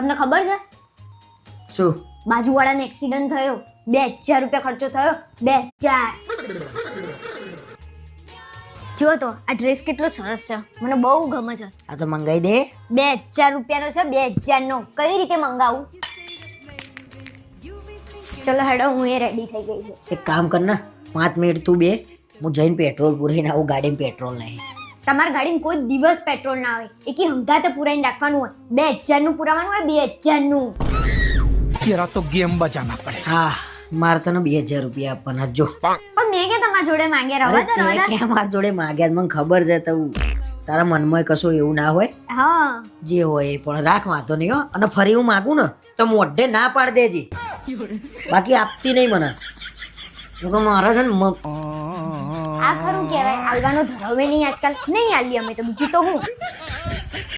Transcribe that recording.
તમને ખબર છે શું? બાજુવાળાને એક્સિડન્ટ થયો, 2000 રૂપિયા ખર્ચો થયો. 2000. જો તો આ ડ્રેસ કેટલો સરસ છે, મને બહુ ગમે છે. આ તો મંગાઈ દે. 2000 રૂપિયાનો છે, 2000 નો. કઈ રીતે મંગાવું? ચલો હેડો, હું એ રેડી થઈ ગઈ છું. એક કામ કર ને, 5 મિનિટ તું બે, હું જઈને પેટ્રોલ પુરાઈને આવું. ગાડીમાં પેટ્રોલ નહીં. તમારા ગાડીમાં કોઈ દિવસ પેટ્રોલ ના આવે. એકી હંગાતે પુરાઈને રાખવાનું હોય. 2000 નું પુરાવાનું હોય, 2000 નું. तेरा तो गेम बजाना पड़ेगा. હા, મારે તને 2000 રૂપિયા આપવાના જ જો. પણ મેં કે તમારા જોડે માંગ્યા અરે રવા દો. તે ક્યાં મારા જોડે માગ્યા? મને ખબર છે તું તારા મનમાં કશું એવું ના હોય. હા, જે હોય એ પણ રાખ, વાંધો નહીં હો. અને ફરી હું માગું ને તો મોઢે ના પાડ દેજી, બાકી આપતી નહીં મને. હું કહું મારા છે ને આ ખરું કહેવાય. આલવાનો ધરાવે નહીં આજકાલ. નહીં આલી અમે તો, બીજું તો હું.